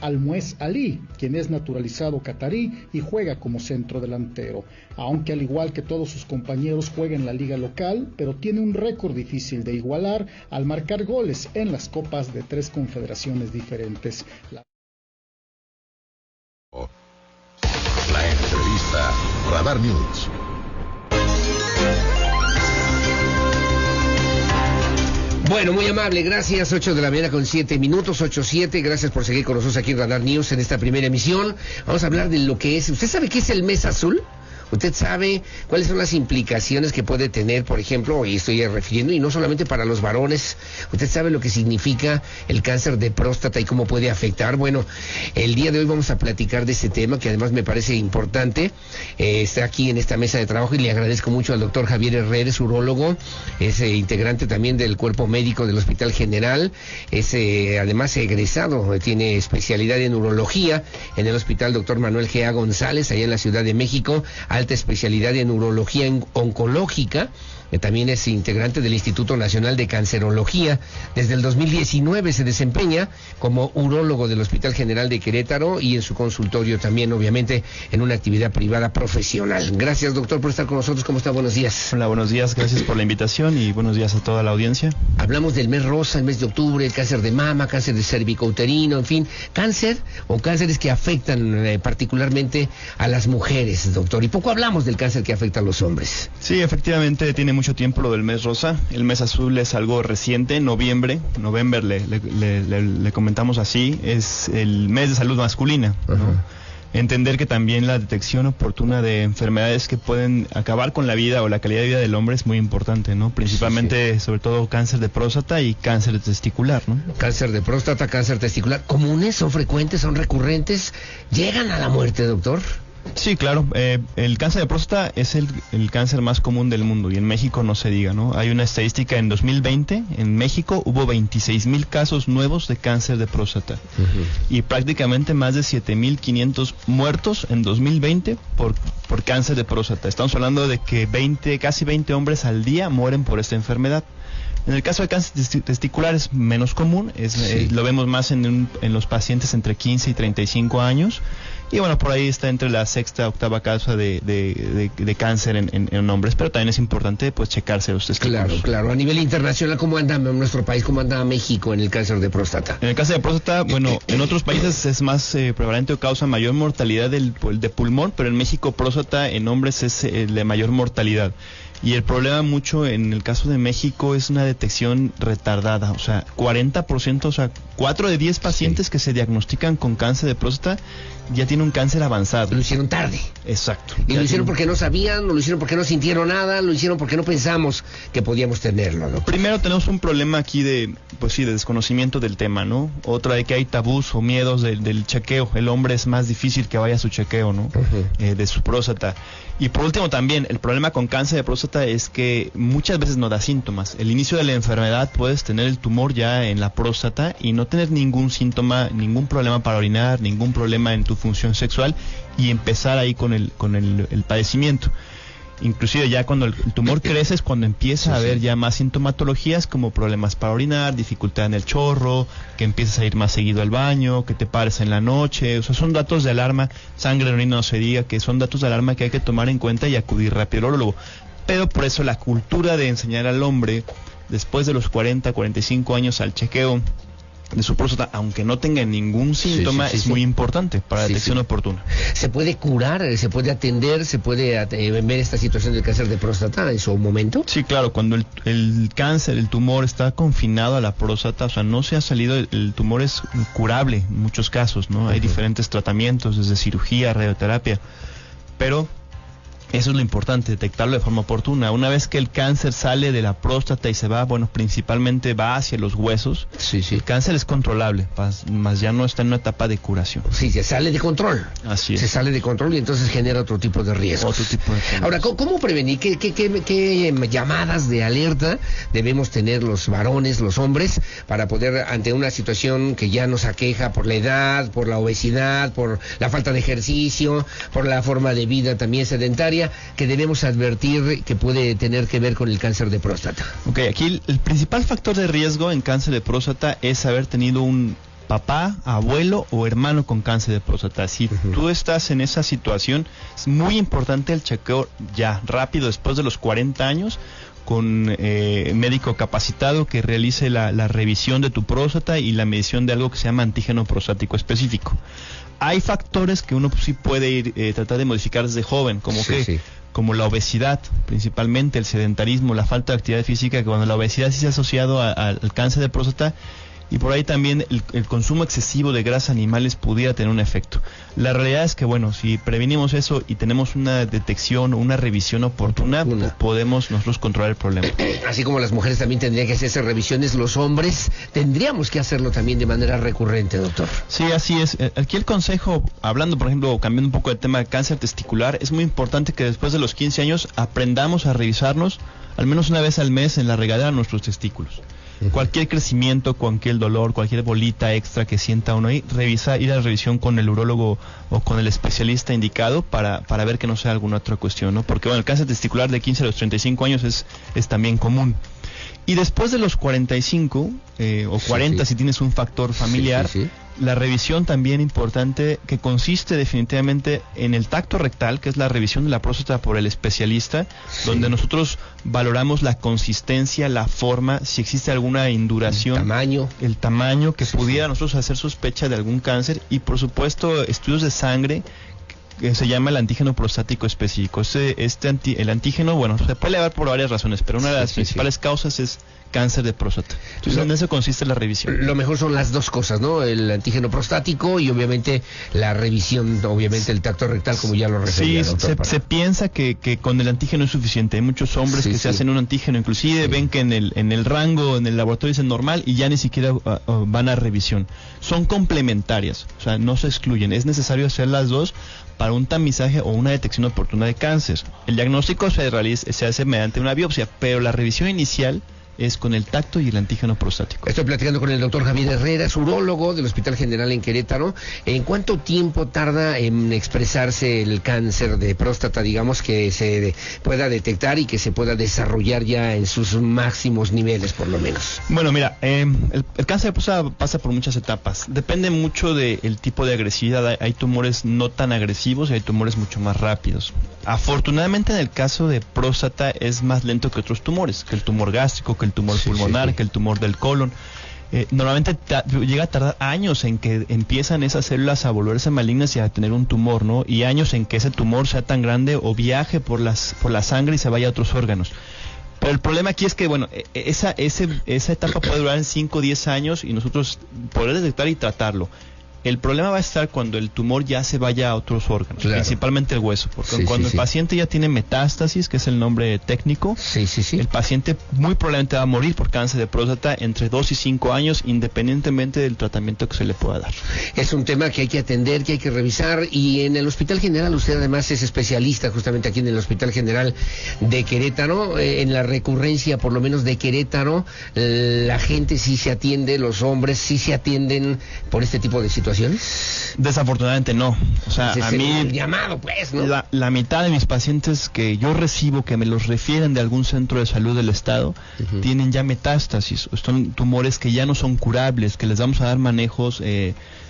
Al-Muez Ali, quien es naturalizado catarí y juega como centrodelantero, aunque al igual que todos sus compañeros juega en la liga local, pero tiene un récord difícil de igualar al marcar goles en las copas de 3 confederaciones diferentes. La entrevista Radar News. Bueno, muy amable, gracias. 8 de la mañana con 7 minutos, 8:07. Gracias por seguir con nosotros aquí en Radar News en esta primera emisión. Vamos a hablar de lo que es. ¿Usted sabe qué es el mes azul? ¿Usted sabe cuáles son las implicaciones que puede tener, por ejemplo, y estoy refiriendo, y no solamente para los varones? ¿Usted sabe lo que significa el cáncer de próstata y cómo puede afectar? Bueno, el día de hoy vamos a platicar de este tema, que además me parece importante. Está aquí en esta mesa de trabajo y le agradezco mucho al doctor Javier Herreres, urólogo, es integrante también del cuerpo médico del Hospital General, es además egresado, tiene especialidad en urología en el Hospital Dr. Manuel G.A. González, allá en la Ciudad de México, alta especialidad en urología oncológica, también es integrante del Instituto Nacional de Cancerología. Desde el 2019 se desempeña como urólogo del Hospital General de Querétaro y en su consultorio también, obviamente, en una actividad privada profesional. Gracias, doctor, por estar con nosotros. ¿Cómo está? Buenos días. Hola, buenos días. Gracias por la invitación y buenos días a toda la audiencia. Hablamos del mes rosa, el mes de octubre, el cáncer de mama, cáncer de cervicouterino, en fin, cáncer o cánceres que afectan particularmente a las mujeres, doctor. Y poco hablamos del cáncer que afecta a los hombres. Sí, efectivamente, tiene mucho tiempo lo del mes rosa. El mes azul es algo reciente, noviembre le comentamos así, es el mes de salud masculina, ¿no? Entender que también la detección oportuna de enfermedades que pueden acabar con la vida o la calidad de vida del hombre es muy importante, ¿no? Principalmente, sobre todo, cáncer de próstata y cáncer testicular, ¿no? Cáncer de próstata, cáncer testicular, ¿comunes, son frecuentes, son recurrentes? ¿Llegan a la muerte, doctor? Sí, claro. El cáncer de próstata es el cáncer más común del mundo y en México no se diga, ¿no? Hay una estadística en 2020, en México hubo 26,000 casos nuevos de cáncer de próstata y prácticamente más de 7,500 muertos en 2020 por cáncer de próstata. Estamos hablando de que casi 20 hombres al día mueren por esta enfermedad. En el caso de cáncer testicular es menos común, lo vemos más en los pacientes entre 15 y 35 años. Y bueno, por ahí está entre la sexta, octava causa de cáncer en hombres, pero también es importante pues checarse los testículos. Claro. A nivel internacional, ¿cómo anda nuestro país? ¿Cómo anda México en el cáncer de próstata? En el cáncer de próstata, bueno, en otros países es más prevalente o causa mayor mortalidad de pulmón, pero en México próstata en hombres es de mayor mortalidad. Y el problema mucho en el caso de México es una detección retardada, o sea, 40%, o sea, 4 de 10 pacientes que se diagnostican con cáncer de próstata ya tienen un cáncer avanzado. Lo hicieron tarde. Exacto. Y lo hicieron porque no sabían, lo hicieron porque no sintieron nada, lo hicieron porque no pensamos que podíamos tenerlo, ¿no? Primero tenemos un problema aquí de desconocimiento del tema, ¿no? Otra de que hay tabús o miedos del chequeo. El hombre es más difícil que vaya a su chequeo, ¿no? De su próstata. Y por último también, el problema con cáncer de próstata es que muchas veces no da síntomas. El inicio de la enfermedad puedes tener el tumor ya en la próstata y no tener ningún síntoma, ningún problema para orinar, ningún problema en tu función sexual y empezar ahí con el padecimiento. Inclusive ya cuando el tumor crece es cuando empieza a haber ya más sintomatologías como problemas para orinar, dificultad en el chorro, que empiezas a ir más seguido al baño, que te pares en la noche. O sea, son datos de alarma, sangre en orina no se diga, que son datos de alarma que hay que tomar en cuenta y acudir rápido al urólogo. Pero por eso la cultura de enseñar al hombre después de los 40, 45 años al chequeo de su próstata, aunque no tenga ningún síntoma, es muy importante para la detección oportuna. ¿Se puede curar, se puede atender, se puede ver esta situación del cáncer de próstata en su momento? Sí, claro, cuando el cáncer, el tumor está confinado a la próstata, o sea, no se ha salido, el tumor es curable en muchos casos, ¿no? Hay diferentes tratamientos, desde cirugía, radioterapia, pero eso es lo importante, detectarlo de forma oportuna. Una vez que el cáncer sale de la próstata y se va, principalmente va hacia los huesos, el cáncer es controlable, más ya no está en una etapa de curación. Sí, se sale de control. Así es. Se sale de control y entonces genera otro tipo de riesgos. Ahora, ¿cómo prevenir? ¿Qué llamadas de alerta debemos tener los varones, los hombres, para poder, ante una situación que ya nos aqueja por la edad, por la obesidad, por la falta de ejercicio, por la forma de vida también sedentaria, que debemos advertir que puede tener que ver con el cáncer de próstata? Ok, aquí el principal factor de riesgo en cáncer de próstata es haber tenido un papá, abuelo o hermano con cáncer de próstata. Si tú estás en esa situación, es muy importante el chequeo ya, rápido, después de los 40 años, con médico capacitado que realice la revisión de tu próstata y la medición de algo que se llama antígeno prostático específico. Hay factores que uno sí puede ir tratar de modificar desde joven, como la obesidad, principalmente el sedentarismo, la falta de actividad física, que cuando la obesidad sí se ha asociado al cáncer de próstata, y por ahí también el consumo excesivo de grasas animales pudiera tener un efecto. La realidad es que, bueno, si prevenimos eso y tenemos una detección o una revisión oportuna, podemos nosotros controlar el problema. Así como las mujeres también tendrían que hacerse revisiones, los hombres tendríamos que hacerlo también de manera recurrente, doctor. Sí, así es. Aquí el consejo, hablando, por ejemplo, cambiando un poco el tema de cáncer testicular, es muy importante que después de los 15 años aprendamos a revisarnos al menos una vez al mes en la regadera nuestros testículos. Cualquier crecimiento, cualquier dolor, cualquier bolita extra que sienta uno ahí, ir a la revisión con el urólogo o con el especialista indicado para ver que no sea alguna otra cuestión, ¿no? Porque bueno, el cáncer testicular de 15 a los 35 años es también común. Y después de los 45 o 40, si tienes un factor familiar, la revisión también importante, que consiste definitivamente en el tacto rectal, que es la revisión de la próstata por el especialista, donde nosotros valoramos la consistencia, la forma, si existe alguna induración, el tamaño que pudiera nosotros hacer sospecha de algún cáncer, y por supuesto estudios de sangre, que se llama el antígeno prostático específico. El antígeno, bueno, se puede elevar por varias razones, pero una de las principales causas es cáncer de próstata. Entonces, en eso consiste la revisión. Lo mejor son las dos cosas, ¿no? El antígeno prostático y obviamente la revisión, obviamente el tacto rectal, como ya lo refería, doctor. Se piensa que con el antígeno es suficiente. Hay muchos hombres que se hacen un antígeno, inclusive ven que en el rango, en el laboratorio es normal y ya ni siquiera van a revisión. Son complementarias, o sea, no se excluyen. Es necesario hacer las dos para un tamizaje o una detección oportuna de cáncer. El diagnóstico se hace mediante una biopsia, pero la revisión inicial es con el tacto y el antígeno prostático. Estoy platicando con el doctor Javier Herrera, es urólogo del Hospital General en Querétaro. ¿En cuánto tiempo tarda en expresarse el cáncer de próstata, digamos, que se pueda detectar y que se pueda desarrollar ya en sus máximos niveles, por lo menos? Bueno, mira, el cáncer de próstata pasa por muchas etapas. Depende mucho del tipo de agresividad. Hay tumores no tan agresivos y hay tumores mucho más rápidos. Afortunadamente, en el caso de próstata es más lento que otros tumores, que el tumor gástrico, que el tumor pulmonar, que el tumor del colon. Normalmente llega a tardar años en que empiezan esas células a volverse malignas y a tener un tumor, ¿no? Y años en que ese tumor sea tan grande o viaje por la sangre y se vaya a otros órganos. Pero el problema aquí es que, bueno, esa etapa puede durar en 5 o 10 años y nosotros poder detectar y tratarlo. El problema va a estar cuando el tumor ya se vaya a otros órganos, principalmente el hueso, porque cuando el paciente ya tiene metástasis, que es el nombre técnico, el paciente muy probablemente va a morir por cáncer de próstata entre 2 y 5 años, independientemente del tratamiento que se le pueda dar. Es un tema que hay que atender, que hay que revisar, y en el Hospital General usted además es especialista justamente aquí en el Hospital General de Querétaro, en la recurrencia por lo menos de Querétaro, la gente sí se atiende, los hombres sí se atienden por este tipo de situaciones. Desafortunadamente no. O sea, a mí el llamado, pues, ¿no? La mitad de mis pacientes que yo recibo, que me los refieren de algún centro de salud del estado, tienen ya metástasis. Son tumores que ya no son curables, que les vamos a dar manejos,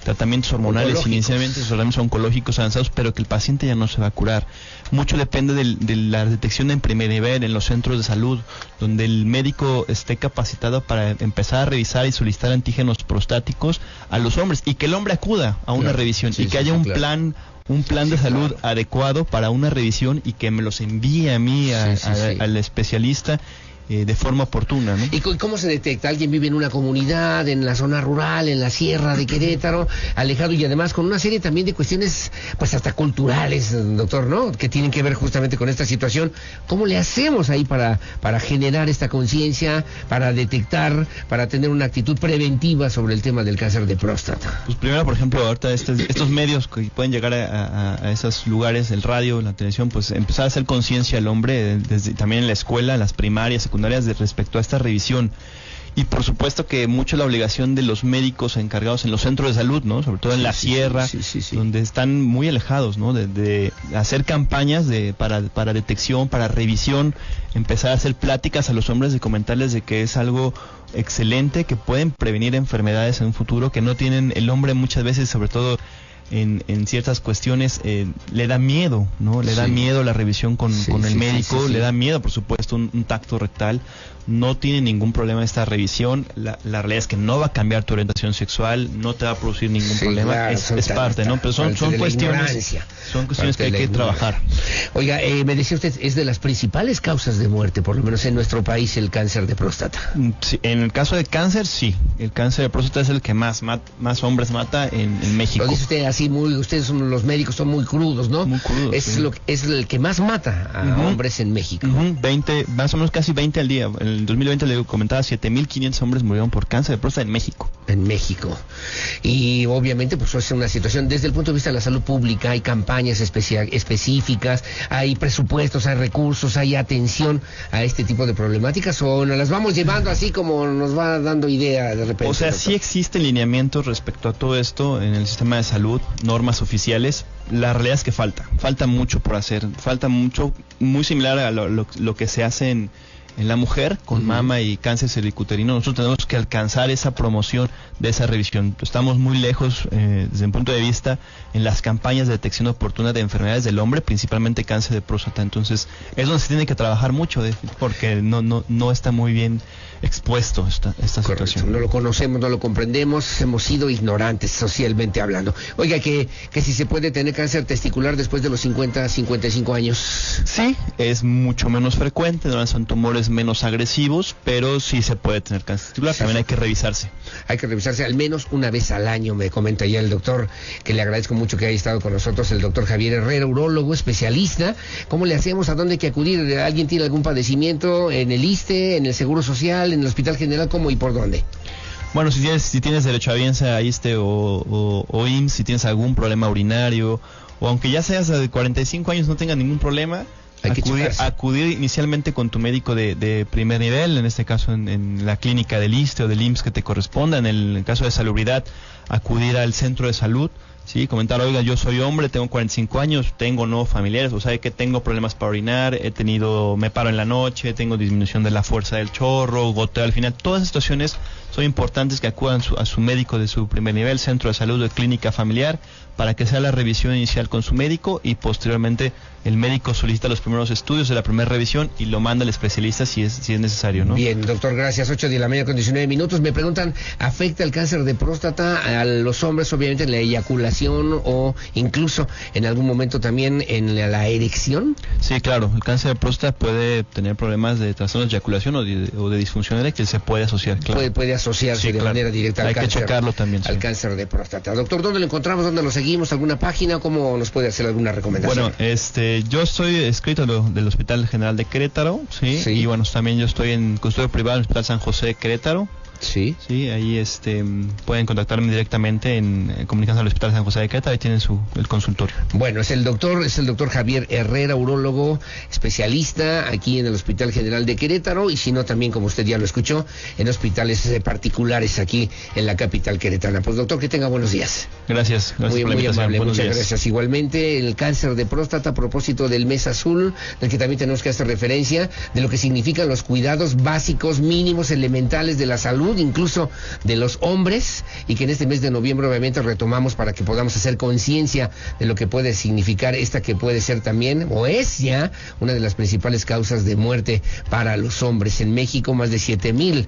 tratamientos hormonales inicialmente, tratamientos oncológicos avanzados, pero que el paciente ya no se va a curar. Mucho depende de la detección en primer nivel en los centros de salud, donde el médico esté capacitado para empezar a revisar y solicitar antígenos prostáticos a los hombres, y que el hombre acuda a una revisión y que haya un plan de salud adecuado para una revisión y que me los envíe a mí, al especialista, de forma oportuna, ¿no? ¿Y cómo se detecta? ¿Alguien vive en una comunidad, en la zona rural, en la sierra de Querétaro, alejado, y además con una serie también de cuestiones, pues hasta culturales, doctor, ¿no? Que tienen que ver justamente con esta situación? ¿Cómo le hacemos ahí para generar esta conciencia, para detectar, para tener una actitud preventiva sobre el tema del cáncer de próstata? Pues primero, por ejemplo, ahorita estos medios que pueden llegar a esos lugares, el radio, la televisión, pues empezar a hacer conciencia al hombre, también en la escuela, en las primarias, secundarias, respecto a esta revisión. Y por supuesto que mucho la obligación de los médicos encargados en los centros de salud, ¿no? Sobre todo en la sierra, donde están muy alejados, ¿no? De hacer campañas para detección, para revisión, empezar a hacer pláticas a los hombres, de comentarles de que es algo excelente, que pueden prevenir enfermedades en un futuro, que no tienen el hombre muchas veces, sobre todo en ciertas cuestiones, le da miedo, ¿no? Le da miedo la revisión con el médico, le da miedo, por supuesto, un tacto rectal. No tiene ningún problema esta revisión. La realidad es que no va a cambiar tu orientación sexual, no te va a producir ningún problema. Claro, es parte, ¿no? Pero son cuestiones que hay que trabajar. Oiga, me decía usted, es de las principales causas de muerte, por lo menos en nuestro país, el cáncer de próstata. Sí, en el caso de cáncer, sí. El cáncer de próstata es el que más hombres mata en México. Lo dice usted así, ustedes los médicos son muy crudos, ¿no? Muy crudos. Es el que más mata a hombres en México. 20, más o menos casi 20 al día. En el 2020 le comentaba, 7,500 hombres murieron por cáncer de próstata en México. En México. Y obviamente pues es una situación, desde el punto de vista de la salud pública, hay campañas específicas, hay presupuestos, hay recursos, hay atención a este tipo de problemáticas, o nos las vamos llevando así como nos va dando idea de repente. O sea, doctor, sí existen lineamientos respecto a todo esto en el sistema de salud, normas oficiales. La realidad es que falta mucho por hacer, falta mucho, muy similar a lo que se hace en la mujer con mama y cáncer cervicuterino. Nosotros tenemos que alcanzar esa promoción de esa revisión. Estamos muy lejos desde un punto de vista en las campañas de detección oportuna de enfermedades del hombre, principalmente cáncer de próstata. Entonces es donde se tiene que trabajar mucho, porque no está muy bien expuesto esta situación. No lo conocemos, no lo comprendemos, hemos sido ignorantes socialmente hablando. Oiga, que si se puede tener cáncer testicular después de los 50, 55 años. Sí, es mucho menos frecuente, no son tumores menos agresivos, pero sí se puede tener cáncer testicular. También hay que revisarse. Hay que revisarse al menos una vez al año, me comenta ya el doctor, que le agradezco mucho que haya estado con nosotros, el doctor Javier Herrera, urólogo, especialista. ¿Cómo le hacemos? ¿A dónde hay que acudir? ¿Alguien tiene algún padecimiento en el ISSSTE, en el Seguro Social, en el Hospital General? ¿Cómo y por dónde? Bueno, si tienes derechohabiense a ISSSTE o IMSS, si tienes algún problema urinario, o aunque ya seas de 45 años no tengas ningún problema, acudir inicialmente con tu médico de primer nivel, en este caso en la clínica del ISSSTE o del IMSS que te corresponda. En el caso de salubridad, acudir al centro de salud, sí, comentar, oiga, yo soy hombre, tengo 45 años, tengo no familiares, o sea, que tengo problemas para orinar, me paro en la noche, tengo disminución de la fuerza del chorro, goteo al final. Todas esas situaciones son importantes que acudan a su médico de su primer nivel, centro de salud o clínica familiar, para que sea la revisión inicial con su médico, y posteriormente el médico solicita los primeros estudios de la primera revisión y lo manda al especialista si es necesario, ¿no? Bien, doctor, gracias. 8:00 con 19 minutos. Me preguntan, ¿afecta el cáncer de próstata a los hombres, obviamente, en la eyaculación o incluso en algún momento también en la erección? Sí, claro. El cáncer de próstata puede tener problemas de trastornos de eyaculación o de disfunción eréctil. Se puede asociar, claro. Puede asociarse de manera directa al cáncer. Hay que checarlo también. Al cáncer de próstata. Doctor, ¿dónde lo encontramos? ¿Dónde lo seguimos? ¿Alguna página? ¿Cómo nos puede hacer alguna recomendación? Bueno, yo estoy escrito del Hospital General de Querétaro, ¿sí? Y bueno, también yo estoy en custodio privado en el Hospital San José de Querétaro. Sí. Sí, ahí pueden contactarme directamente comunicándose al Hospital San José de Querétaro, ahí tienen el consultorio. Bueno, es el doctor Javier Herrera, urólogo, especialista aquí en el Hospital General de Querétaro, y si no también, como usted ya lo escuchó, en hospitales particulares aquí en la capital queretana. Pues doctor, que tenga buenos días. Gracias por la muy invitación. amable, Buenos muchas días. gracias. Igualmente, el cáncer de próstata, a propósito del mes azul, del que también tenemos que hacer referencia, de lo que significan los cuidados básicos, mínimos, elementales de la salud, incluso de los hombres, y que en este mes de noviembre obviamente retomamos para que podamos hacer conciencia de lo que puede significar esta, que puede ser también, o es ya, una de las principales causas de muerte para los hombres. En México, más de 7,000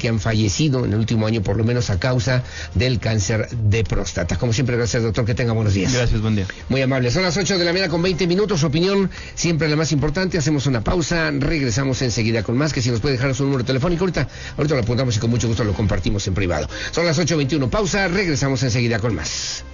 que han fallecido en el último año, por lo menos a causa del cáncer de próstata. Como siempre, gracias, doctor, que tenga buenos días. Gracias, buen día. Muy amable. Son las 8:00 con 20 minutos. Su opinión siempre la más importante. Hacemos una pausa, regresamos enseguida con más, que si nos puede dejar su número telefónico, ahorita lo apuntamos y con mucho gusto lo compartimos en privado. Son las 8:21, pausa, regresamos enseguida con más.